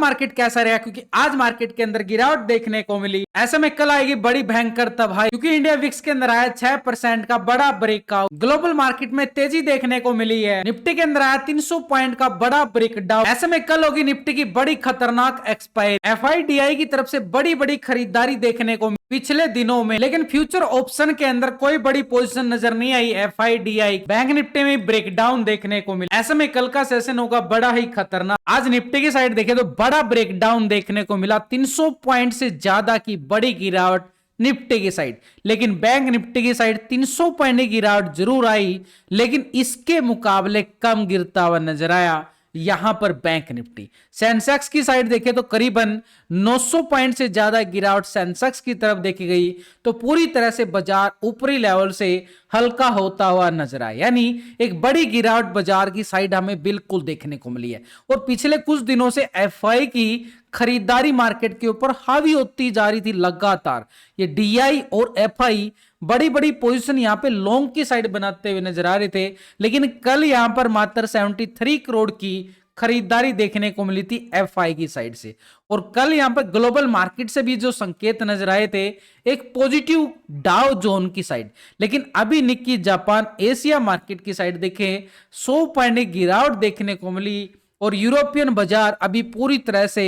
Market कैसा रहा, क्योंकि आज मार्केट के अंदर गिरावट देखने को मिली। ऐसे में कल आएगी बड़ी भयंकर तबाही, क्योंकि इंडिया विक्स के अंदर आया 6% का बड़ा ब्रेकआउट। ग्लोबल मार्केट में तेजी देखने को मिली है। निफ्टी के अंदर आया 300 पॉइंट का बड़ा ब्रेकडाउन। ऐसे में कल होगी निफ्टी की बड़ी खतरनाक एक्सपायरी। एफआईडीआई की तरफ से बड़ी बड़ी खरीदारी देखने को पिछले दिनों में, लेकिन फ्यूचर ऑप्शन के अंदर कोई बड़ी पोजीशन नजर नहीं आई एफआईडीआई। बैंक निफ्टी में ब्रेकडाउन देखने को मिला। ऐसे में कल का सेशन होगा बड़ा ही खतरनाक। आज निफ्टी की साइड देखें तो बड़ा ब्रेकडाउन देखने को मिला, 300 पॉइंट से ज्यादा की बड़ी गिरावट निफ्टी की साइड। लेकिन बैंक निफ्टी की साइड 300 पॉइंट की गिरावट जरूर आई, लेकिन इसके मुकाबले कम गिरता हुआ नजर आया यहां पर बैंक निफ्टी। सेंसेक्स की साइड देखें तो करीबन 900 पॉइंट से ज्यादा गिरावट सेंसेक्स की तरफ देखी गई, तो पूरी तरह से बाजार ऊपरी लेवल से हल्का होता हुआ नजर आया। यानी एक बड़ी गिरावट बाजार की साइड हमें बिल्कुल देखने को मिली है। और पिछले कुछ दिनों से एफआई की खरीदारी मार्केट के ऊपर हावी होती जा रही थी लगातार। ये डीआई और एफआई बड़ी बड़ी पोजीशन यहां पे लॉन्ग की साइड बनाते हुए नजर आ रहे थे, लेकिन कल यहां पर मात्र 73 करोड़ की खरीदारी देखने को मिली थी एफआई की साइड से। और कल यहां पर ग्लोबल मार्केट से भी जो संकेत नजर आए थे एक पॉजिटिव डाउ जोन की साइड, लेकिन अभी निक्की जापान एशिया मार्केट की साइड देखें 100 पॉइंट की गिरावट देखने को मिली। और यूरोपियन बाजार अभी पूरी तरह से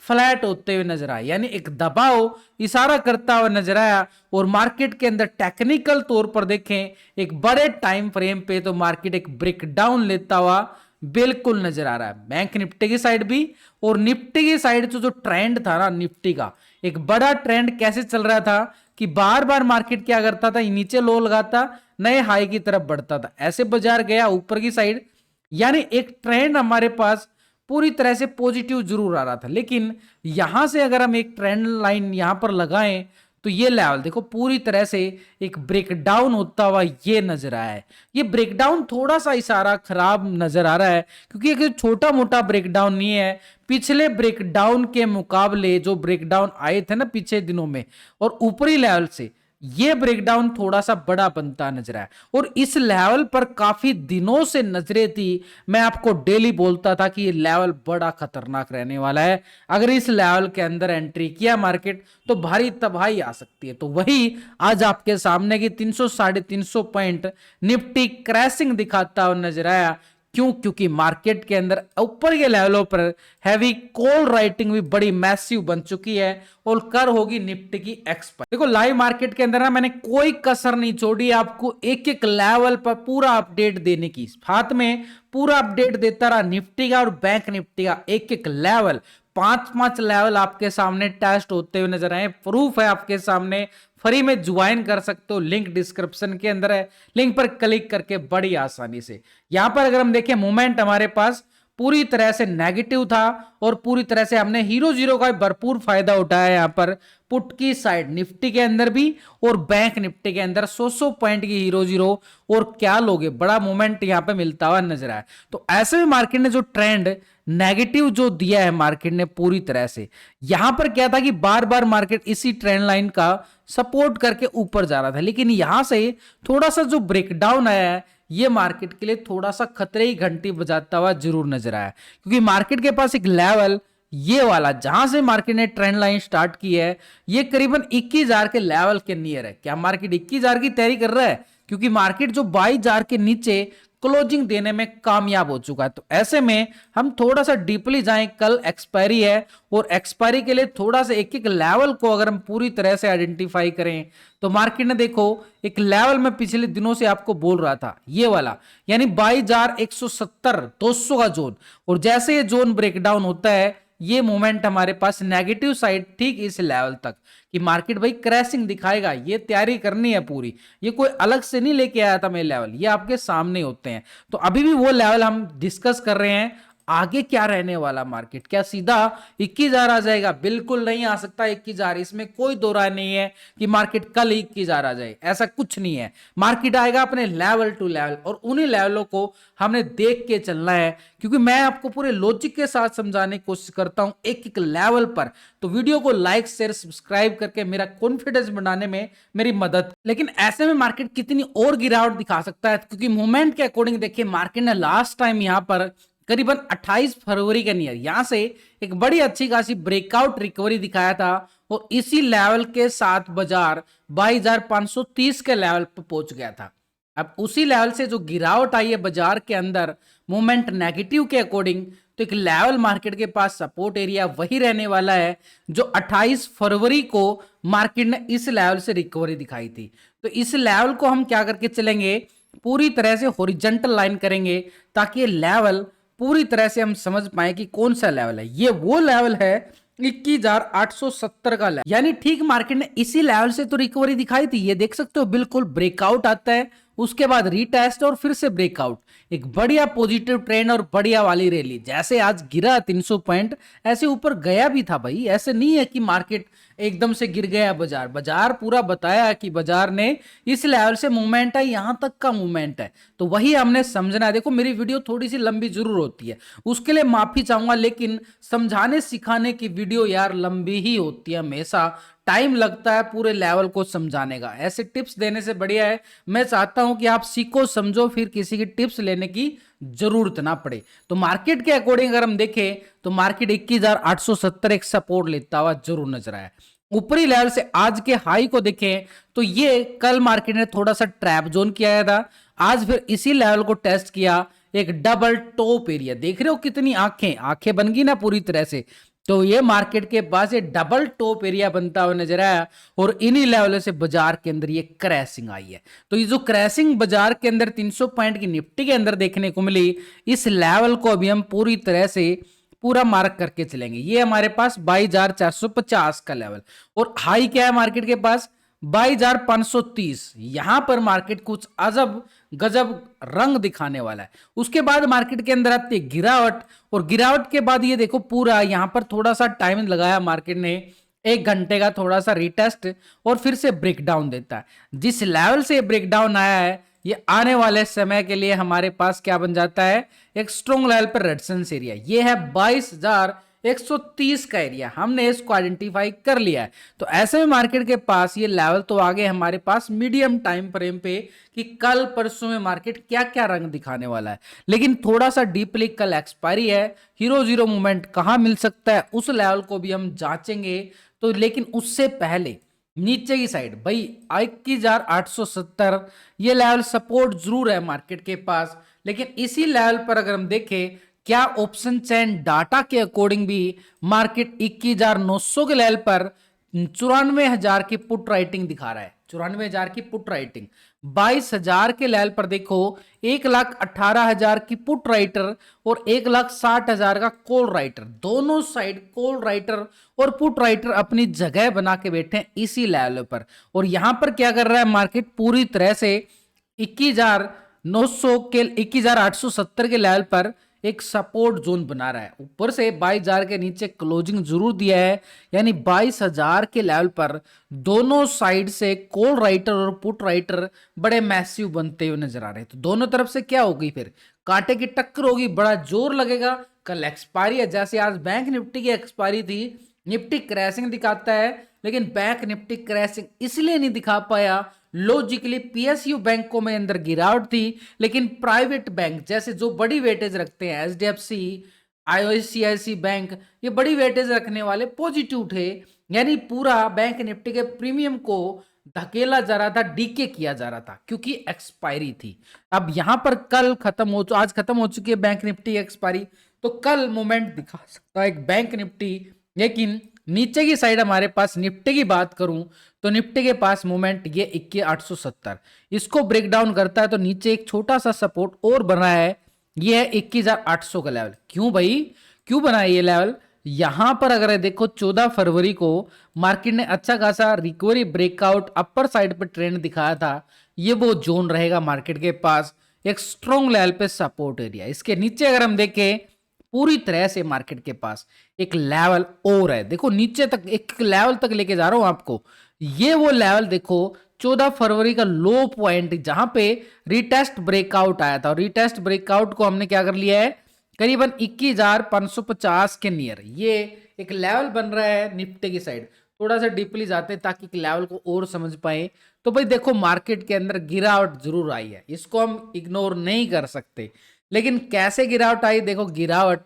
फ्लैट होते हुए नजर आया, यानी एक दबाव इशारा करता हुआ नजर आया। और मार्केट के अंदर टेक्निकल तौर पर देखें एक बड़े टाइम फ्रेम पे तो मार्केट एक ब्रेकडाउन लेता हुआ बिल्कुल नजर आ रहा है। बैंक निफ्टी की साइड भी और निफ्टी की साइड जो ट्रेंड था ना, निफ्टी का एक बड़ा ट्रेंड कैसे चल रहा था कि बार बार मार्केट क्या करता था, नीचे लो लगाता, नए हाई की तरफ बढ़ता था, ऐसे बाजार गया ऊपर की साइड। यानी एक ट्रेंड हमारे पास पूरी तरह से पॉजिटिव जरूर आ रहा था। लेकिन यहां से अगर हम एक ट्रेंड लाइन यहां पर लगाएं तो ये लेवल देखो पूरी तरह से एक ब्रेकडाउन होता हुआ ये नजर आया है। ये ब्रेकडाउन थोड़ा सा इशारा खराब नजर आ रहा है, क्योंकि एक छोटा मोटा ब्रेकडाउन नहीं है। पिछले ब्रेकडाउन के मुकाबले जो ब्रेकडाउन आए थे ना पिछले दिनों में, और ऊपरी लेवल से ये ब्रेकडाउन थोड़ा सा बड़ा बनता नजर आया। और इस लेवल पर काफी दिनों से नजरें थी। मैं आपको डेली बोलता था कि ये लेवल बड़ा खतरनाक रहने वाला है, अगर इस लेवल के अंदर एंट्री किया मार्केट तो भारी तबाही आ सकती है। तो वही आज आपके सामने की 300 350 पॉइंट निफ्टी क्रैशिंग दिखाता हुआ नजर आया। क्यों? क्योंकि मार्केट के अंदर ऊपर के लेवलों पर हैवी कॉल राइटिंग भी बड़ी मैसिव बन चुकी है और कर होगी निफ्टी की एक्सपायर। देखो लाइव मार्केट के अंदर ना मैंने कोई कसर नहीं छोड़ी, आपको एक एक लेवल पर पूरा अपडेट देने की, हाथ में पूरा अपडेट देता रहा निफ्टी का और बैंक निफ्टी का। एक एक लेवल 5-5 लेवल आपके सामने टेस्ट होते हुए नजर आए। प्रूफ है आपके सामने, फ्री में ज्वाइन कर सकते हो, लिंक डिस्क्रिप्शन के अंदर है, लिंक पर क्लिक करके बड़ी आसानी से। यहां पर अगर हम देखें मोमेंट हमारे पास पूरी तरह से नेगेटिव था और पूरी तरह से हमने हीरो जीरो का भरपूर फायदा उठाया यहां पर पुट की साइड निफ्टी के अंदर भी और बैंक निफ्टी के अंदर 100 पॉइंट की हीरो जीरो। और क्या लोगे, बड़ा मोमेंट यहां पे मिलता हुआ नजर आया। तो ऐसे में मार्केट ने जो ट्रेंड नेगेटिव जो दिया है मार्केट ने पूरी तरह से, यहां पर क्या था कि बार बार मार्केट इसी ट्रेंड लाइन का सपोर्ट करके ऊपर जा रहा था, लेकिन यहां से थोड़ा सा जो ब्रेकडाउन आया है ये मार्केट के लिए थोड़ा सा खतरे की घंटी बजाता हुआ जरूर नजर आया। क्योंकि मार्केट के पास एक लेवल ये वाला जहां से मार्केट ने ट्रेंड लाइन स्टार्ट की है ये करीबन 21,000 के लेवल के नियर है। क्या मार्केट 21,000 की तैयारी कर रहा है? क्योंकि मार्केट जो 22,000 के नीचे क्लोजिंग देने में कामयाब हो चुका है। तो ऐसे में हम थोड़ा सा डीपली जाएं, कल एक्सपायरी है और एक्सपायरी के लिए थोड़ा सा एक एक लेवल को अगर हम पूरी तरह से आइडेंटिफाई करें तो मार्केट ने देखो एक लेवल में पिछले दिनों से आपको बोल रहा था ये वाला, यानी 22,170 200 का जोन। और जैसे ये जोन ब्रेकडाउन होता है ये मोमेंट हमारे पास नेगेटिव साइड ठीक इस लेवल तक कि मार्केट भाई क्रैशिंग दिखाएगा, ये तैयारी करनी है पूरी। ये कोई अलग से नहीं लेके आया था मैं लेवल, ये आपके सामने होते हैं। तो अभी भी वो लेवल हम डिस्कस कर रहे हैं। आगे क्या रहने वाला मार्केट, क्या सीधा 21,000 आ जाएगा? बिल्कुल नहीं आ सकता 21,000, इसमें कोई दो राय नहीं है कि मार्केट कल 21,000 आ जाए, ऐसा कुछ नहीं है। मार्केट आएगा अपने लेवल टू लेवल और उन्हीं लेवलों को हमने देख के चलना है, क्योंकि मैं आपको पूरे लॉजिक के साथ समझाने की कोशिश करता हूं एक एक लेवल पर। तो वीडियो को लाइक शेयर सब्सक्राइब करके मेरा कॉन्फिडेंस बढ़ाने में मेरी मदद। लेकिन ऐसे में मार्केट कितनी और गिरावट दिखा सकता है, क्योंकि मूवमेंट के अकॉर्डिंग देखिए मार्केट ने लास्ट टाइम यहां पर करीबन 28 फरवरी के नियर यहां से एक बड़ी अच्छी खासी ब्रेकआउट रिकवरी दिखाया था और इसी लेवल के साथ बाजार 22,530 के लेवल पर पहुंच गया था। अब उसी लेवल से जो गिरावट आई है बाजार के अंदर मूवमेंट नेगेटिव के अकॉर्डिंग, तो एक लेवल मार्केट के पास सपोर्ट एरिया वही रहने वाला है जो 28 फरवरी को मार्केट ने इस लेवल से रिकवरी दिखाई थी। तो इस लेवल को हम क्या करके चलेंगे, पूरी तरह से हॉरिजॉन्टल लाइन करेंगे ताकि ये लेवल पूरी तरह से हम समझ पाए कि कौन सा लेवल है। ये वो लेवल है 21,870 का लेवल, यानी ठीक मार्केट ने इसी लेवल से तो रिकवरी दिखाई थी। ये देख सकते हो बिल्कुल ब्रेकआउट आता है, उसके बाद रीटेस्ट और फिर से ब्रेकआउट, एक बढ़िया पॉजिटिव ट्रेंड और बढ़िया वाली रैली। जैसे आज गिरा 300 पॉइंट ऐसे ऊपर गया भी था भाई, ऐसे नहीं है कि मार्केट एकदम से गिर गया। बाजार पूरा बताया कि बाजार ने इस लेवल से मूवमेंट है, यहां तक का मूवमेंट है, तो वही हमने समझना है। देखो मेरी वीडियो थोड़ी सी लंबी जरूर होती है, उसके लिए माफी चाहूंगा, लेकिन समझाने सिखाने की वीडियो यार लंबी ही होती है, हमेशा टाइम लगता है पूरे लेवल को समझाने का। ऐसे टिप्स देने से बढ़िया है मैं चाहता हूं कि आप सीखो समझो, फिर किसी की टिप्स लेने की जरूरत ना पड़े। तो मार्केट के अकॉर्डिंग अगर हम देखें तो मार्केट 21,870 एक सपोर्ट लेता हुआ जरूर नजर आया। ऊपरी लेवल से आज के हाई को देखें तो ये कल मार्केट ने थोड़ा सा ट्रैप जोन किया था, आज फिर इसी लेवल को टेस्ट किया, एक डबल टॉप एरिया देख रहे हो, कितनी आंखें बन गई ना पूरी तरह से। तो ये मार्केट के पास ये डबल टॉप एरिया बनता हुआ नजर आया और इन्हीं लेवल से बाजार के अंदर ये क्रैशिंग आई है। तो ये जो क्रैशिंग बाजार के अंदर 300 पॉइंट की निफ्टी के अंदर देखने को मिली, इस लेवल को अभी हम पूरी तरह से पूरा मार्क करके चलेंगे। ये हमारे पास 22,450 का लेवल और हाई क्या है मार्केट के पास 22,530। यहां पर मार्केट कुछ अजब गजब रंग दिखाने वाला है। उसके बाद मार्केट के अंदर आती है गिरावट और गिरावट के बाद ये देखो पूरा यहां पर थोड़ा सा टाइम लगाया मार्केट ने, 1 घंटे का थोड़ा सा रिटेस्ट और फिर से ब्रेकडाउन देता है। जिस लेवल से ब्रेकडाउन आया है ये आने वाले समय के लिए हमारे पास क्या बन जाता है, एक स्ट्रॉन्ग लेवल पर रेजिस्टेंस एरिया। ये है 22,130 का एरिया, हमने इसको आइडेंटिफाई कर लिया है। तो ऐसे में मार्केट के पास ये लेवल तो आगे हमारे पास मीडियम टाइम फ्रेम पे कि कल परसों में मार्केट क्या क्या रंग दिखाने वाला है। लेकिन थोड़ा सा डीपली कल एक्सपायरी है, हीरो जीरो मूवमेंट कहां मिल सकता है उस लेवल को भी हम जांचेंगे। तो लेकिन उससे पहले नीचे की साइड भाई 21,870 ये लेवल सपोर्ट जरूर है मार्केट के पास। लेकिन इसी लेवल पर अगर हम देखें क्या ऑप्शन चेन डाटा के अकॉर्डिंग भी मार्केट 21,900 के लेवल पर 94,000 की पुट राइटिंग दिखा रहा है। 94,000 की पुट राइटिंग, 22,000 के लेवल पर देखो 1,18,000 की पुट राइटर और 1,60,000 का कॉल राइटर, दोनों साइड कॉल राइटर और पुट राइटर अपनी जगह बना के बैठे हैं इसी लेवल पर। और यहां पर क्या कर रहा है मार्केट पूरी तरह से 21,900 के 21,870 के लेवल पर एक सपोर्ट जोन बना रहा है। ऊपर से 22,000 के नीचे क्लोजिंग जरूर दिया है, यानी 22,000 के लेवल पर दोनों साइड से कॉल राइटर और पुट राइटर बड़े मैसिव बनते हुए नजर आ रहे हैं। तो दोनों तरफ से क्या होगी, फिर कांटे की टक्कर होगी, बड़ा जोर लगेगा। कल एक्सपायरी है, जैसे आज बैंक निफ्टी की एक्सपायरी थी, निफ्टी क्रैशिंग दिखाता है, लेकिन बैंक निफ्टी क्रैशिंग इसलिए नहीं दिखा पाया, लॉजिकली पीएसयू बैंकों में अंदर गिरावट थी, लेकिन प्राइवेट बैंक जैसे जो बड़ी वेटेज रखते हैं एचडीएफसी, आईसीआईसी बैंक, ये बड़ी वेटेज रखने वाले पॉजिटिव थे, यानी पूरा बैंक निफ्टी के प्रीमियम को धकेला जा रहा था, डीके किया जा रहा था क्योंकि एक्सपायरी थी। अब यहां पर कल आज खत्म हो चुकी है बैंक निफ्टी एक्सपायरी, तो कल मूवमेंट दिखा सकता है एक बैंक निफ्टी। लेकिन नीचे की साइड हमारे पास निफ्टी की बात करूं तो निफ्टी के पास मूवमेंट ये 21,870 इसको ब्रेक डाउन करता है, तो नीचे एक छोटा सा सपोर्ट और बना है, ये है 21,800 का लेवल। क्यों भाई, क्यों बना है ये लेवल? यहां पर अगर देखो 14 फरवरी को मार्केट ने अच्छा खासा रिकवरी ब्रेकआउट अपर साइड पर ट्रेंड दिखाया था, ये वो जोन रहेगा मार्केट के पास एक स्ट्रॉन्ग लेवल पे सपोर्ट एरिया। इसके नीचे अगर हम देखें पूरी तरह से मार्केट के पास एक लेवल और है, देखो नीचे तक एक लेवल तक लेके जा रहा हूं आपको। ये वो लेवल देखो 14 फरवरी का लो पॉइंट जहां पे रिटेस्ट ब्रेकआउट आया था, और रिटेस्ट ब्रेकआउट को हमने क्या कर लिया है करीबन 21,550 के नियर, ये एक लेवल बन रहा है निफ्टी की साइड। थोड़ा सा डीपली जाते हैं ताकि लेवल को और समझ पाए। तो भाई देखो मार्केट के अंदर गिरावट जरूर आई है, इसको हम इग्नोर नहीं कर सकते। लेकिन कैसे गिरावट आई, देखो गिरावट,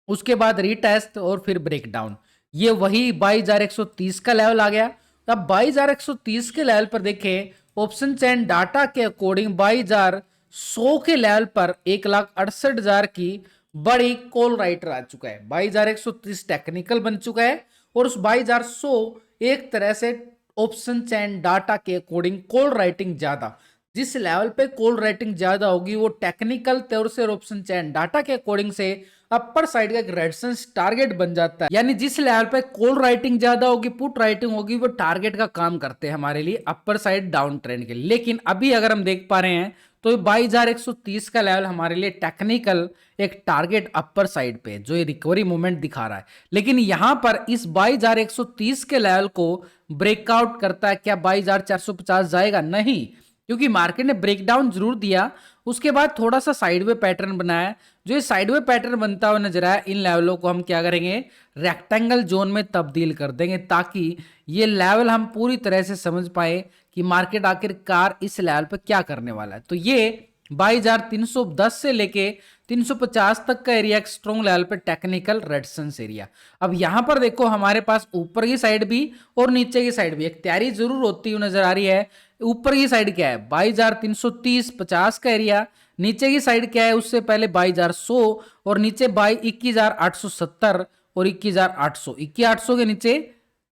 उसके बाद रीटेस्ट और फिर ब्रेकडाउन, ये वही 22,130 का लेवल आ गया। अब 22,130 के लेवल पर देखें, ऑप्शन चैन डाटा के अकॉर्डिंग 22,100 के लेवल पर 1,68,000 की बड़ी कॉल राइटर आ चुका है। 22,130 टेक्निकल बन चुका है और उस 22,100 एक तरह से ऑप्शन चैन डाटा के अकॉर्डिंग कॉल राइटिंग ज्यादा, जिस लेवल पे कॉल राइटिंग ज्यादा होगी वो टेक्निकल तौर से और ऑप्शन चैन डाटा के अकॉर्डिंग से अपर साइड का एक रेजिस्टेंस टारगेट बन जाता है। यानी जिस लेवल पे कॉल राइटिंग ज्यादा होगी, पुट राइटिंग होगी, वो टारगेट का काम करते हैं हमारे लिए अपर साइड डाउन ट्रेंड के लिए। लेकिन अभी अगर हम देख पा रहे हैं तो 22,130 का लेवल हमारे लिए टेक्निकल एक टारगेट अपर साइड पे जो ये रिकवरी मूवमेंट दिखा रहा है। लेकिन यहां पर इस 22,130 के लेवल को ब्रेकआउट करता है क्या 22,450 जाएगा? नहीं, क्योंकि मार्केट ने ब्रेकडाउन जरूर दिया, उसके बाद थोड़ा सा साइडवे पैटर्न बनाया। जो ये साइडवे पैटर्न बनता हुआ नजर आया, इन लेवलों को हम क्या करेंगे, रेक्टेंगल जोन में तब्दील कर देंगे, ताकि ये लेवल हम पूरी तरह से समझ पाए कि मार्केट आखिरकार इस लेवल पर क्या करने वाला है। तो ये 22,310 से लेके 350 तक का एरिया एक स्ट्रॉन्ग लेवल पे टेक्निकल रेजिस्टेंस एरिया। अब यहां पर देखो हमारे पास ऊपर की साइड भी और नीचे की साइड भी एक तैयारी जरूर होती हुई नजर आ रही है। ऊपर की साइड क्या है, 22,330 50 का एरिया, नीचे की साइड क्या है, उससे पहले 22,100 और नीचे 21,870 और 21,800, 21,800 के नीचे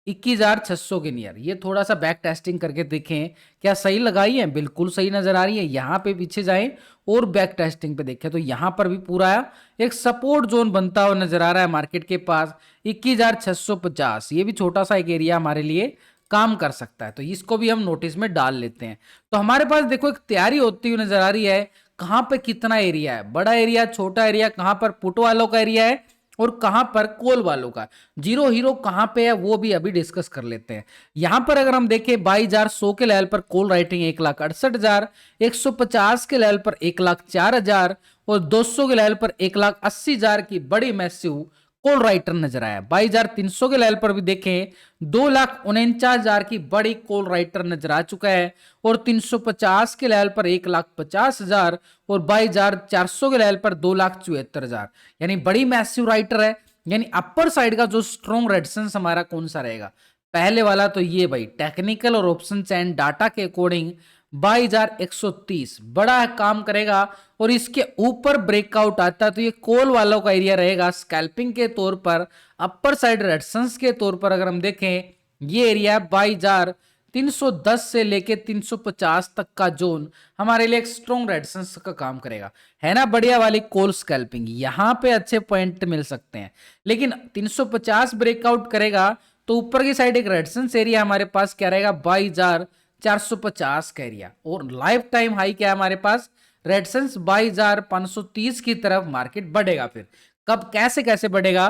21,600 के नियर। ये थोड़ा सा बैक टेस्टिंग करके देखें क्या सही लगाई है, बिल्कुल सही नजर आ रही है। यहां पे पीछे जाएं और बैक टेस्टिंग पे देखें तो यहां पर भी पूरा एक सपोर्ट जोन बनता हुआ नजर आ रहा है मार्केट के पास 21,650। ये भी छोटा सा एक एरिया हमारे लिए काम कर सकता है, तो इसको भी हम नोटिस में डाल लेते हैं। तो हमारे पास देखो एक तैयारी होती हुई नजर आ रही है, कहां पे कितना एरिया है, बड़ा एरिया, छोटा एरिया, कहां पर पुट वालों का एरिया है और कहां पर कॉल वालों का, जीरो हीरो कहां पे है, वो भी अभी डिस्कस कर लेते हैं। यहां पर अगर हम देखें 22,100 के लेवल पर कॉल राइटिंग 1,68,000, 150 के लेवल पर 1,04,000 और 200 के लेवल पर 1,80,000 की बड़ी मैसिव कॉल राइटर नजर आया। 22,300 के लेवल पर भी देखें 2,49,000 की बड़ी कॉल राइटर नजर आ चुका है और 350 के लेवल पर 1,50,000 और 22,400 के लेवल पर 2,74,000, यानी बड़ी मैसिव राइटर है। यानी अपर साइड का जो स्ट्रॉन्ग रेजिस्टेंस हमारा कौन सा रहेगा, पहले वाला तो ये भाई टेक्निकल और ऑप्शन चैन डाटा के अकॉर्डिंग 22,130 बड़ा काम करेगा और इसके ऊपर ब्रेकआउट आता है तो ये कॉल वालों का एरिया रहेगा स्कैल्पिंग के तौर पर, अपर साइड रेजिस्टेंस के तौर पर अगर हम देखें ये एरिया 22,310 से लेके 350 तक का जोन हमारे लिए एक स्ट्रॉन्ग रेजिस्टेंस का काम करेगा, है ना। बढ़िया वाली कॉल स्कैल्पिंग यहां पे अच्छे पॉइंट मिल सकते हैं। लेकिन 350 ब्रेकआउट करेगा तो ऊपर की साइड एक रेजिस्टेंस एरिया हमारे पास क्या रहेगा 22,450 का एरिया और लाइफ टाइम हाई क्या है हमारे पास, रेजिस्टेंस 22,530 की तरफ मार्केट बढ़ेगा। फिर कब कैसे कैसे बढ़ेगा,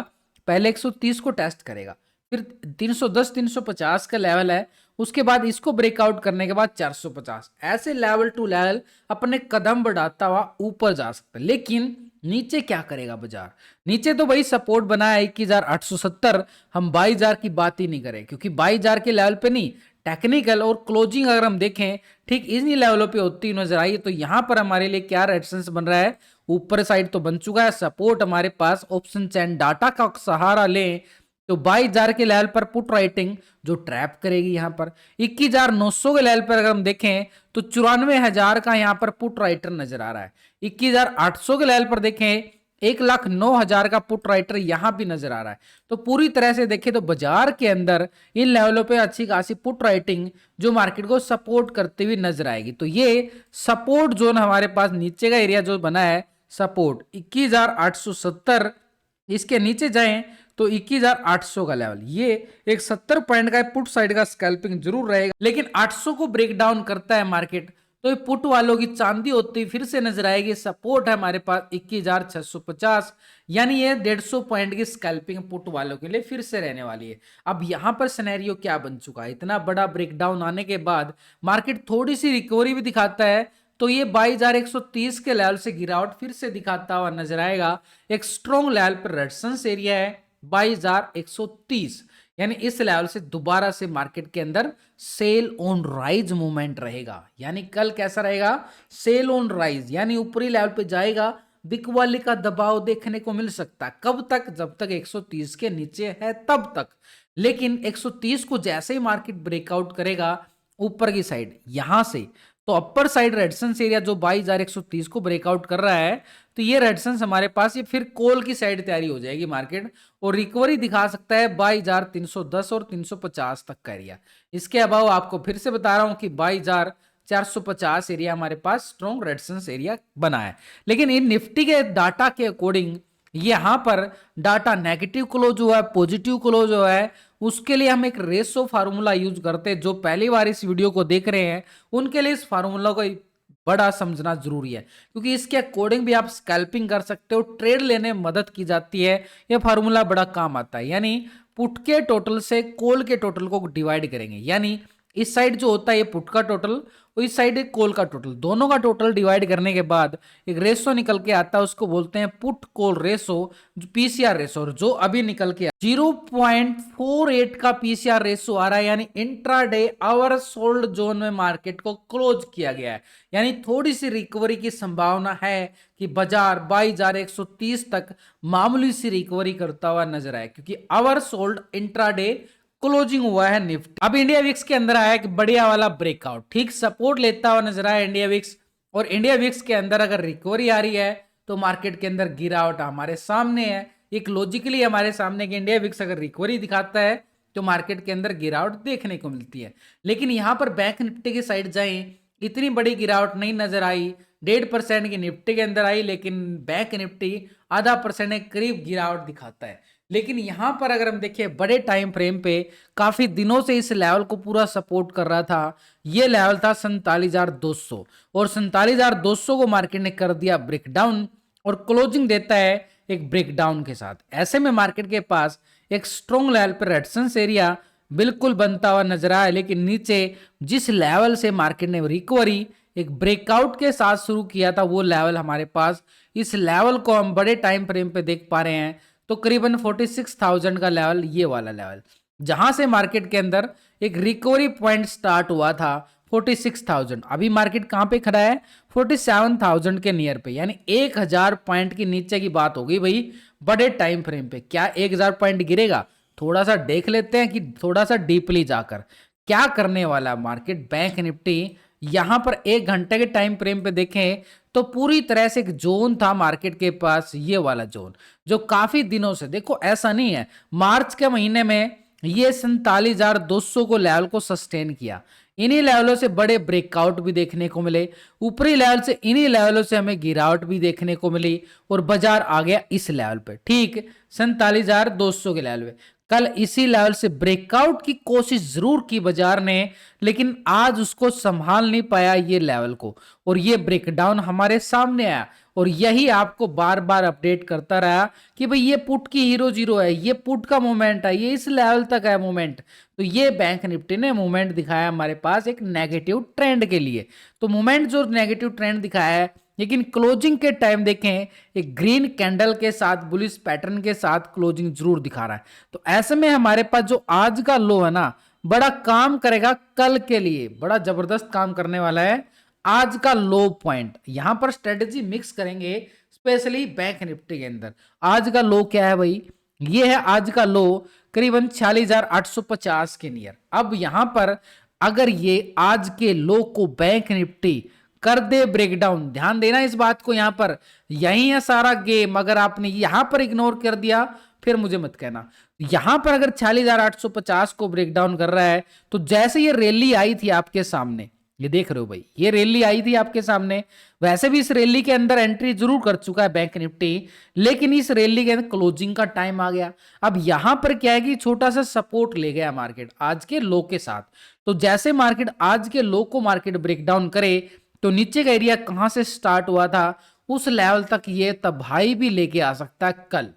पहले 130 को टेस्ट करेगा, फिर 310 350 का लेवल है, उसके बाद इसको ब्रेकआउट करने के बाद 450, ऐसे लेवल टू लेवल अपने कदम बढ़ाता हुआ ऊपर जा सकता है। लेकिन नीचे क्या करेगा बाजार, नीचे तो भाई सपोर्ट बना है 21,870, हम 22,000 की बात ही नहीं करें क्योंकि 22,000 के लेवल पे नहीं, टेक्निकल और क्लोजिंग अगर हम देखें ठीक इन्हीं लेवलों पे होती नजर आई। तो यहां पर हमारे लिए क्या रेजिस्टेंस बन रहा है, ऊपर साइड तो बन चुका है, सपोर्ट हमारे पास ऑप्शन चैन डाटा का सहारा लें तो 22,000 के लेवल पर पुट राइटिंग जो ट्रैप करेगी यहां पर 21,900 के लेवल पर अगर हम देखें तो 94,000 का यहां पर पुट राइटर नजर आ रहा है। 21,800 के लेवल पर देखें 1,09,000 का पुट राइटर यहां भी नजर आ रहा है। तो पूरी तरह से देखें तो बाजार के अंदर इन लेवलों पे अच्छी खासी पुट राइटिंग जो मार्केट को सपोर्ट करती हुई नजर आएगी। तो ये सपोर्ट जोन हमारे पास नीचे का एरिया जो बना है सपोर्ट 21,870, इसके नीचे जाएं तो 21,800 का लेवल, ये एक 70 पॉइंट का पुट साइड का स्कैल्पिंग जरूर रहेगा। लेकिन 800 को ब्रेक डाउन करता है मार्केट तो ये पुट वालों की चांदी होती फिर से नजर आएगी। सपोर्ट है हमारे पास 21,650, यानी ये 150 पॉइंट की स्कैल्पिंग पुट वालों के लिए फिर से रहने वाली है। अब यहां पर सिनेरियो क्या बन चुका है, इतना बड़ा ब्रेकडाउन आने के बाद मार्केट थोड़ी सी रिकवरी भी दिखाता है तो ये 22,130 के लेवल से गिरावट फिर से दिखाता हुआ नजर आएगा। एक स्ट्रॉन्ग लेवल पर रेजिस्टेंस एरिया है 22,130, यानी इस लेवल से दोबारा से मार्केट के अंदर सेल ऑन राइज मूवमेंट रहेगा। यानी कल कैसा रहेगा, सेल ऑन राइज, यानी ऊपरी लेवल पे जाएगा बिकवाली का दबाव देखने को मिल सकता है। कब तक? जब तक 130 के नीचे है तब तक। लेकिन 130 को जैसे ही मार्केट ब्रेकआउट करेगा ऊपर की साइड यहां से, तो अपर साइड रेजिस्टेंस एरिया जो 22,130 को ब्रेकआउट कर रहा है, तो ये रेजिस्टेंस हमारे पास ये फिर कॉल की साइड तैयारी हो जाएगी मार्केट, और रिकवरी दिखा सकता है 22,310 और 350 तक का एरिया। इसके अलावा आपको फिर से बता रहा हूं कि 22,450 एरिया हमारे पास स्ट्रॉन्ग रेजिस्टेंस एरिया बना है। लेकिन इन निफ्टी के डाटा के अकॉर्डिंग यहां पर डाटा नेगेटिव क्लोज हुआ है, पॉजिटिव क्लोज हुआ है, उसके लिए हम एक रेशो फार्मूला यूज करते हैं। जो पहली बार इस वीडियो को देख रहे हैं उनके लिए इस फार्मूला को बड़ा समझना जरूरी है, क्योंकि इसके अकॉर्डिंग भी आप स्कैल्पिंग कर सकते हो, ट्रेड लेने में मदद की जाती है। यह फार्मूला बड़ा काम आता है। यानी पुट के टोटल से कॉल के टोटल को डिवाइड करेंगे, यानी इस साइड जो होता है ये पुट का टोटल और इस साइड एक कॉल का टोटल, दोनों का टोटल डिवाइड करने के बाद एक रेशो निकल के आता है, उसको बोलते हैं put call ratio, PCR ratio. और जो अभी निकल के 0.48 का पीसीआर रेशो आ रहा है, यानी इंट्राडे आवर सोल्ड जोन में मार्केट को क्लोज किया गया है। यानी थोड़ी सी रिकवरी की संभावना है कि बाजार 22,130 तक मामूली सी रिकवरी करता हुआ नजर आए, क्योंकि आवर सोल्ड इंट्राडे क्लोजिंग हुआ है निफ्टी। अब इंडिया विक्स के अंदर आया कि बढ़िया वाला ब्रेकआउट, ठीक सपोर्ट लेता हुआ नजर आया इंडिया विक्स, और इंडिया विक्स के अंदर अगर रिकवरी आ रही है तो मार्केट के अंदर गिरावट हमारे सामने है। एक लॉजिकली हमारे सामने कि इंडिया विक्स अगर रिकवरी दिखाता है तो मार्केट के अंदर गिरावट देखने को मिलती है। लेकिन यहां पर बैंक निफ्टी की साइड जाए, इतनी बड़ी गिरावट नहीं नजर आई। 1.5% की निफ्टी के अंदर आई, लेकिन बैंक निफ्टी आधा परसेंट के करीब गिरावट दिखाता है। लेकिन यहां पर अगर हम देखें बड़े टाइम फ्रेम पे, काफी दिनों से इस लेवल को पूरा सपोर्ट कर रहा था। ये लेवल था 47,200, और 47,200 को मार्केट ने कर दिया ब्रेकडाउन, और क्लोजिंग देता है एक ब्रेकडाउन के साथ। ऐसे में मार्केट के पास एक स्ट्रॉन्ग लेवल पर रेजिस्टेंस एरिया बिल्कुल बनता हुआ नजर आया। लेकिन नीचे जिस लेवल से मार्केट ने रिकवरी एक ब्रेकआउट के साथ शुरू किया था, वो लेवल हमारे पास, इस लेवल को हम बड़े टाइम फ्रेम पे देख पा रहे हैं, तो करीबन 46,000 का लेवल, ये वाला लेवल जहां से मार्केट के अंदर एक रिकवरी पॉइंट स्टार्ट हुआ था 46,000। अभी मार्केट कहां पे खड़ा है? 47,000 के नियर पे, यानी 1,000 पॉइंट की नीचे की बात हो गई भाई बड़े टाइम फ्रेम पे। क्या 1,000 पॉइंट गिरेगा? थोड़ा सा देख लेते हैं कि थोड़ा सा डीपली जाकर क्या करने वाला मार्केट। बैंक निफ्टी यहां पर 1 घंटे के टाइम फ्रेम पे देखें तो पूरी तरह से एक जोन था मार्केट के पास, ये वाला जोन जो काफी दिनों से, देखो ऐसा नहीं है, मार्च के महीने में ये 47,200 को लेवल को सस्टेन किया। इन्हीं लेवलों से बड़े ब्रेकआउट भी देखने को मिले, ऊपरी लेवल से इन्हीं लेवलों से हमें गिरावट भी देखने को मिली, और बाजार आ गया इस लेवल पे, ठीक 47,200 के लेवल पे। कल इसी लेवल से ब्रेकआउट की कोशिश जरूर की बाजार ने, लेकिन आज उसको संभाल नहीं पाया ये लेवल को, और ये ब्रेकडाउन हमारे सामने आया। और यही आपको बार बार अपडेट करता रहा कि भाई ये पुट की हीरो जीरो है, ये पुट का मोमेंट है, ये इस लेवल तक है मोमेंट। तो ये बैंक निफ्टी ने मोमेंट दिखाया हमारे पास एक नेगेटिव ट्रेंड के लिए। तो मोमेंट जो नेगेटिव ट्रेंड दिखाया है, लेकिन क्लोजिंग के टाइम देखें एक ग्रीन कैंडल के साथ बुलिश पैटर्न के साथ क्लोजिंग जरूर दिखा रहा है। तो ऐसे में हमारे पास जो आज का लो है ना, बड़ा काम करेगा कल के लिए, बड़ा जबरदस्त काम करने वाला है। आज का लो पॉइंट यहां पर स्ट्रेटेजी मिक्स करेंगे, स्पेशली बैंक निफ्टी के अंदर। आज का लो क्या है भाई? ये है आज का लो करीबन 46,850 के नियर। अब यहां पर अगर ये आज के लो को बैंक निफ्टी कर दे ब्रेकडाउन, ध्यान देना इस बात को, यहां पर यही है सारा गेम। अगर आपने यहां पर इग्नोर कर दिया फिर मुझे मत कहना। यहां पर अगर 46,850 को ब्रेकडाउन कर रहा है, तो जैसे ये रैली आई थी आपके सामने, ये देख रहे हो भाई, ये रैली आई थी आपके सामने। वैसे भी इस रैली के अंदर एंट्री जरूर कर चुका है बैंक निफ्टी, लेकिन इस रैली के अंदर क्लोजिंग का टाइम आ गया। अब यहां पर क्या है कि छोटा सा सपोर्ट ले गया मार्केट आज के लो के साथ। तो जैसे मार्केट आज के लो को मार्केट ब्रेकडाउन करे, तो नीचे का एरिया कहां से स्टार्ट हुआ था उस लेवल तक ये तबाही भी लेके आ सकता है कल।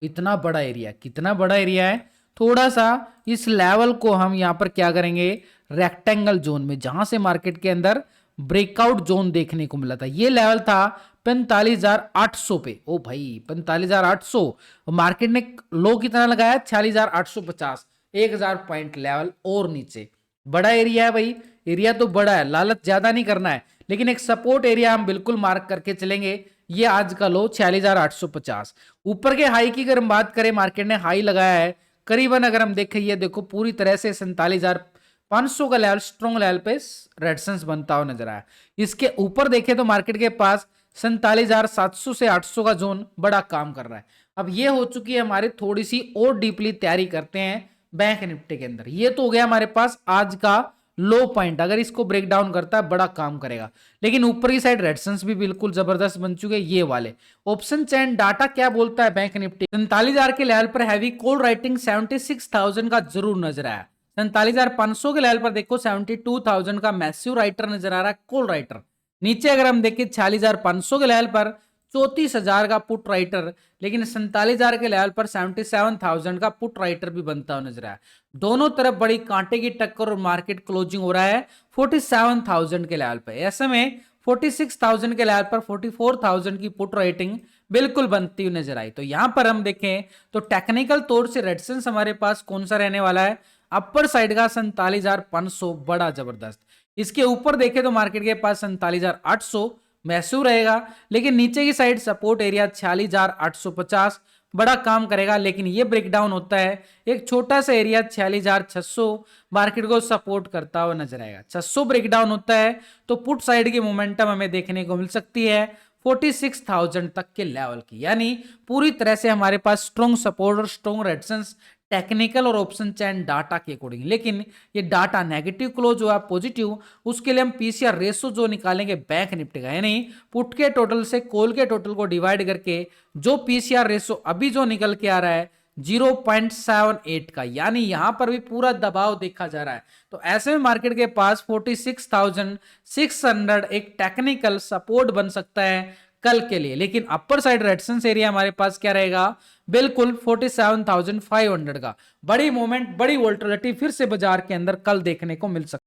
इतना बड़ा एरिया, कितना बड़ा एरिया है? थोड़ा सा इस लेवल को हम यहां पर क्या करेंगे, रेक्टेंगल जोन में, जहां से मार्केट के अंदर ब्रेकआउट जोन देखने को मिला था। ये लेवल था 45,800 पे। ओ भाई 45,800, मार्केट ने लो कितना लगाया? 46,850, 1,000 पॉइंट लेवल और नीचे। बड़ा एरिया है भाई, एरिया तो बड़ा है, लालच ज्यादा नहीं करना है, लेकिन एक सपोर्ट एरिया हम बिल्कुल मार्क करके चलेंगे। ये आज का लो 46,850। ऊपर के हाई की अगर हम बात करें, मार्केट ने हाई लगाया है करीबन, अगर हम देखें ये देखो पूरी तरह से 47,500 का लेवल, स्ट्रॉन्ग लेवल पे रेजिस्टेंस बनता हुआ नजर आया। इसके ऊपर देखें तो मार्केट के पास 47,700 से 800 का जोन बड़ा काम कर रहा है। अब ये हो चुकी है हमारी, थोड़ी सी और डीपली तैयारी करते हैं बैंक निफ्टी के अंदर। ये तो हो गया हमारे पास आज का लो पॉइंट, अगर इसको ब्रेक डाउन करता है बड़ा काम करेगा। लेकिन ऊपर की साइड रेजिस्टेंस भी बिल्कुल जबरदस्त बन चुके हैं ये वाले। ऑप्शन चैन डाटा क्या बोलता है बैंक निफ्टी, 47,000 के लेवल पर हैवी कॉल राइटिंग 76,000 का जरूर नजर आया। 47,500 के लेवल पर देखो 72,000 का मैसिव राइटर नजर आ रहा है, कॉल राइटर। नीचे अगर हम देखें 46,500 के लेवल पर 34,000 का पुट राइटर, लेकिन 47,000 के लेवल पर 77,000 का पुट राइटर भी बनता हुआ नजर आया। दोनों तरफ बड़ी कांटे की टक्कर और मार्केट क्लोजिंग हो रहा है 47,000 के लेवल पर। ऐसे में 46,000 के लेवल पर 44,000 की पुट राइटिंग बिल्कुल बनती हुई नजर आई। तो यहां पर हम देखें तो टेक्निकल तौर से रेजिस्टेंस हमारे पास कौन सा रहने वाला है, अपर साइड का 47,500 बड़ा जबरदस्त। इसके ऊपर देखें तो मार्केट के पास 47,800 मैसूर रहेगा, लेकिन नीचे की साइड सपोर्ट एरिया 46,850 बड़ा काम करेगा। लेकिन ये ब्रेकडाउन होता है एक छोटा सा एरिया 46,600 मार्केट को सपोर्ट करता हुआ नजर आएगा। 600 ब्रेकडाउन होता है तो पुट साइड की मोमेंटम हमें देखने को मिल सकती है 46,000 तक के लेवल की। यानी पूरी तरह से हमारे पास स्ट्रॉन्ग सपोर्ट और स्ट्रॉन्ग रेजिस्टेंस टेक्निकल और ऑप्शन चैन डाटा के अकॉर्डिंग। लेकिन ये डाटा नेगेटिव क्लोज हुआ पॉजिटिव, उसके लिए हम पीसीआर रेशो जो निकालेंगे बैंक निफ्टी का, यानी पुट के टोटल से कॉल के टोटल को डिवाइड करके जो पीसीआर रेशो अभी जो निकल के आ रहा है 0.78 का, यानी यहां पर भी पूरा दबाव देखा जा रहा है। तो ऐसे में मार्केट के पास 46,600 एक टेक्निकल सपोर्ट बन सकता है कल के लिए। लेकिन अपर साइड रेजिस्टेंस एरिया हमारे पास क्या रहेगा, बिल्कुल 47,500 का। बड़ी मूवमेंट, बड़ी वोल्टिलिटी फिर से बाजार के अंदर कल देखने को मिल सकती है।